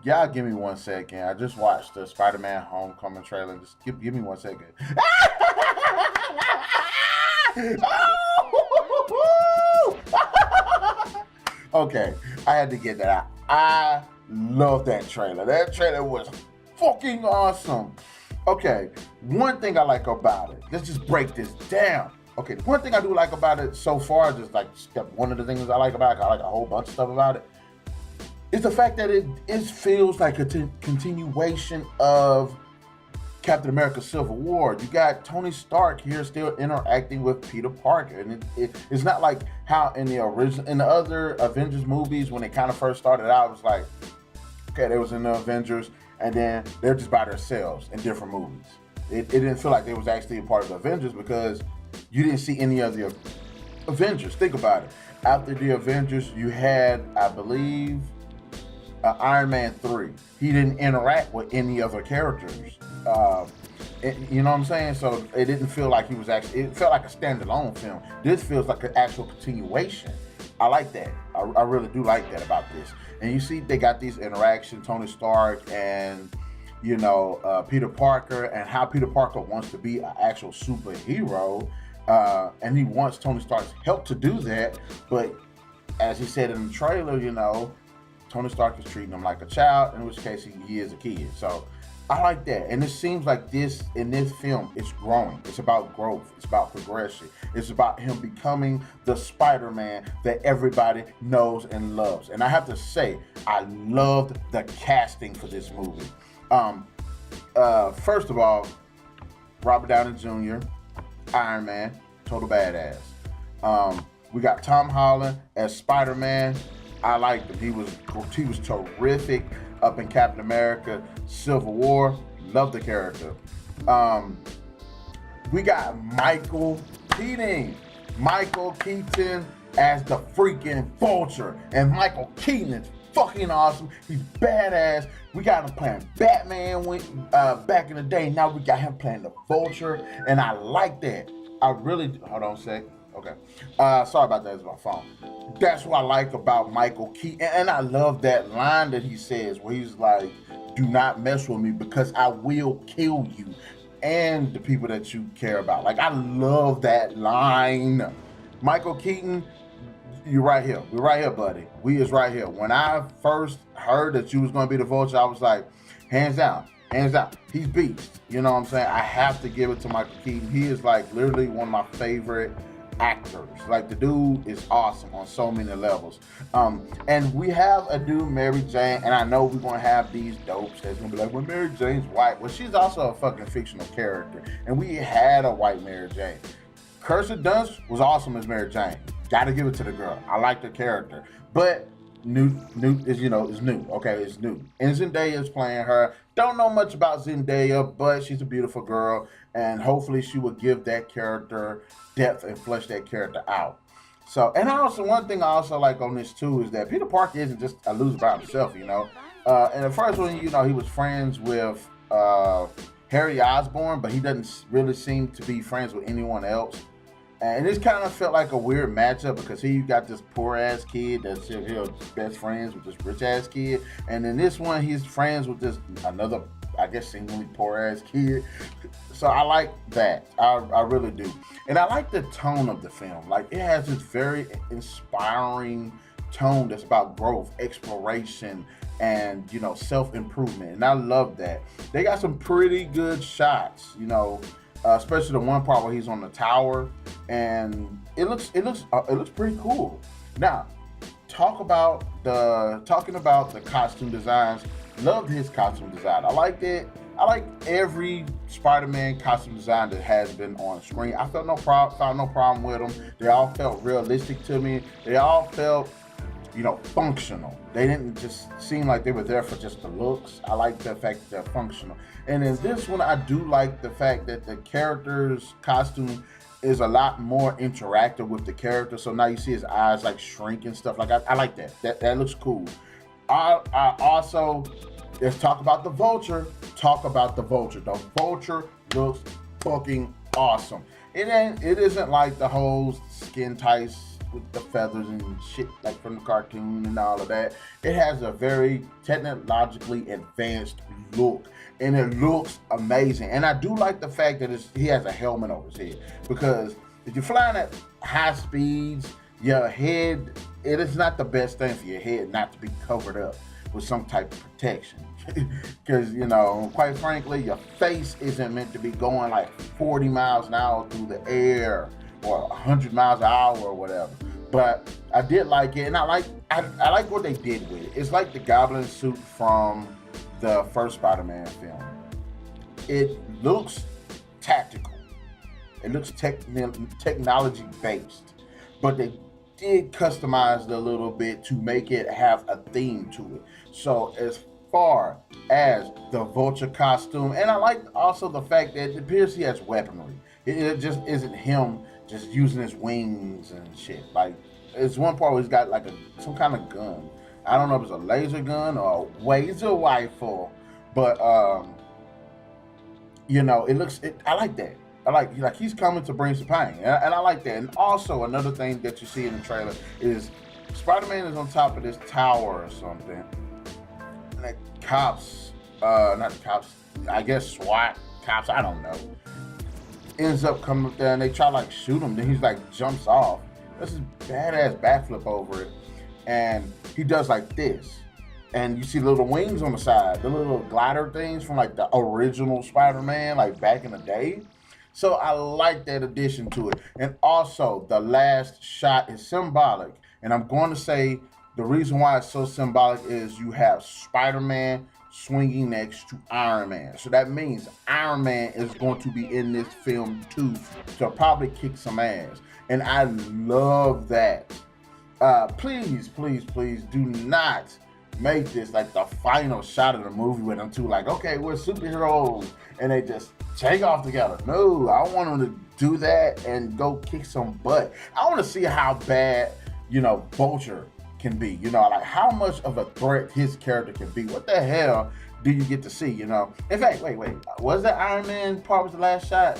Y'all give me 1 second. I just watched the Spider-Man Homecoming trailer. Just give me 1 second. Okay, I had to get that out. I love that trailer. That trailer was fucking awesome. Okay, one thing I like about it. Let's just break this down. Okay, the one thing I do like about it so far, just like step one of the things I like about it, I like a whole bunch of stuff about it, is the fact that it feels like a continuation of Captain America Civil War. You got Tony Stark here still interacting with Peter Parker. And it's not like how in the other Avengers movies, when they kind of first started out, it was like, okay, they was in the Avengers and then they're just by themselves in different movies. It didn't feel like they was actually a part of the Avengers because you didn't see any of the Avengers. Think about it. After the Avengers, you had, I believe, Iron Man 3. He didn't interact with any other characters. You know what I'm saying? So it didn't feel like he was actually, it felt like a standalone film. This feels like an actual continuation. I like that. I really do like that about this. And you see, they got these interactions, Tony Stark and, Peter Parker, and how Peter Parker wants to be an actual superhero. And he wants Tony Stark's help to do that. But as he said in the trailer, Tony Stark is treating him like a child, in which case he is a kid. So I like that. And it seems like in this film, it's growing. It's about growth. It's about progression. It's about him becoming the Spider-Man that everybody knows and loves. And I have to say, I loved the casting for this movie. First of all, Robert Downey Jr., Iron Man, total badass. We got Tom Holland as Spider-Man. I liked him. He was terrific up in Captain America Civil War. Love the character. We got Michael Keaton. Michael Keaton as the freaking Vulture. And Michael Keaton is fucking awesome. He's badass. We got him playing Batman back in the day. Now we got him playing the Vulture. And I like that. Hold on a sec. Okay. Sorry about that. It's my phone. That's what I like about Michael Keaton. And I love that line that he says where he's like, do not mess with me because I will kill you and the people that you care about. Like, I love that line. Michael Keaton, you're right here. We're right here, buddy. We is right here. When I first heard that you was going to be the Vulture, I was like, hands down. Hands down. He's beast. You know what I'm saying? I have to give it to Michael Keaton. He is like literally one of my favorite actors. Like, the dude is awesome on so many levels. And we have a new Mary Jane, and I know we're gonna have these dopes that's gonna be like, well, Mary Jane's white. Well, she's also a fucking fictional character, and we had a white Mary Jane. Kirsten Dunst was awesome as Mary Jane. Gotta give it to the girl. I like the character, but new is new. Okay, it's new. And Zendaya is playing her. Don't know much about Zendaya, but she's a beautiful girl, and hopefully she will give that character depth and flesh that character out. So, and one thing I also like on this too is that Peter Parker isn't just a loser by himself. And the first one, he was friends with Harry Osborn, but he doesn't really seem to be friends with anyone else. And it kind of felt like a weird matchup because here you got this poor ass kid that's best friends with this rich ass kid, and in this one he's friends with this another, I guess, seemingly poor ass kid. So I like that. I really do, and I like the tone of the film. Like, it has this very inspiring tone that's about growth, exploration, and self-improvement, and I love that. They got some pretty good shots. Especially the one part where he's on the tower, and it looks pretty cool. Now, talking about the costume designs. Loved his costume design. I liked it. I like every Spider-Man costume design that has been on screen. I found no problem with them. They all felt realistic to me. They all felt functional. They didn't just seem like they were there for just the looks. I like the fact that they're functional. And in this one, I do like the fact that the character's costume is a lot more interactive with the character. So now you see his eyes like shrink and stuff. Like, I like that. That looks cool. I also, let's talk about the Vulture. The Vulture looks fucking awesome. It isn't like the whole skin tight with the feathers and shit like from the cartoon and all of that. It has a very technologically advanced look, and it looks amazing. And I do like the fact that he has a helmet over his head, because if you're flying at high speeds, your head, it is not the best thing for your head not to be covered up with some type of protection. Because, you know, quite frankly, your face isn't meant to be going like 40 miles an hour through the air or 100 miles an hour or whatever. But I did like it, and I like what they did with it. It's like the Goblin suit from the first Spider-Man film. It looks tactical. It looks technology based, but they did customize it a little bit to make it have a theme to it. So as far as the Vulture costume, and I like also the fact that it appears he has weaponry. It just isn't him just using his wings and shit. Like, it's one part where he's got like some kind of gun. I don't know if it's a laser gun or a laser rifle, but you know, I like that. I like he's coming to bring some pain, and I like that. And also another thing that you see in the trailer is Spider-Man is on top of this tower or something, and the cops, not the cops, I guess SWAT cops, I don't know, ends up coming up there and they try to like shoot him. Then he's like jumps off. This is badass backflip over it, and he does like this. And you see little wings on the side, the little glider things from like the original Spider-Man, like back in the day. So I like that addition to it. And also, the last shot is symbolic. And I'm going to say the reason why it's so symbolic is you have Spider-Man swinging next to Iron Man. So that means Iron Man is going to be in this film too, to probably kick some ass. And I love that. Please, please, please do not make this like the final shot of the movie with them two like, okay, we're superheroes, and they just take off together. No, I want them to do that and go kick some butt. I want to see how bad, you know, Vulture can be, you know, like how much of a threat his character can be. What the hell do you get to see, you know? In fact, wait, was that Iron Man part was the last shot?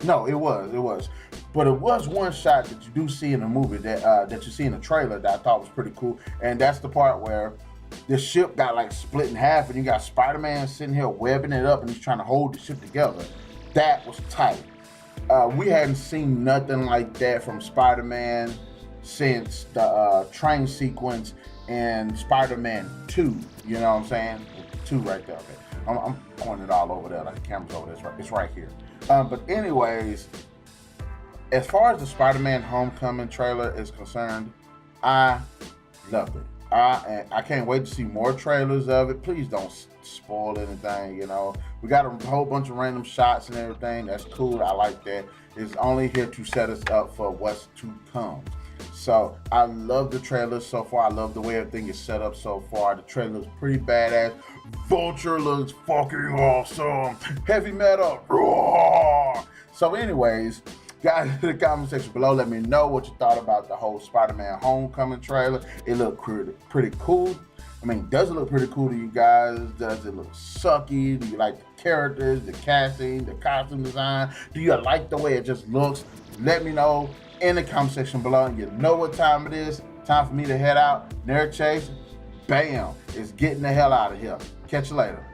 No, it was. But it was one shot that you do see in the movie that you see in the trailer that I thought was pretty cool. And that's the part where the ship got like split in half and you got Spider-Man sitting here webbing it up and he's trying to hold the ship together. That was tight. We hadn't seen nothing like that from Spider-Man since the train sequence in Spider-Man 2. You know what I'm saying? 2 right there. Okay. I'm pointing it all over there. Like the camera's over there. It's right here. But anyways, as far as the Spider-Man Homecoming trailer is concerned, I loved it. I can't wait to see more trailers of it. Please don't spoil anything, you know. We got a whole bunch of random shots and everything. That's cool. I like that. It's only here to set us up for what's to come. So I love the trailer so far. I love the way everything is set up so far. The trailer looks pretty badass. Vulture looks fucking awesome. Heavy metal. Roar! So anyways, guys, in the comment section below, let me know what you thought about the whole Spider-Man Homecoming trailer. It looked pretty cool. I mean, does it look pretty cool to you guys? Does it look sucky? Do you like the characters, the casting, the costume design? Do you like the way it just looks? Let me know in the comment section below. And you know what time it is. Time for me to head out. Narik Chase, bam, is getting the hell out of here. Catch you later.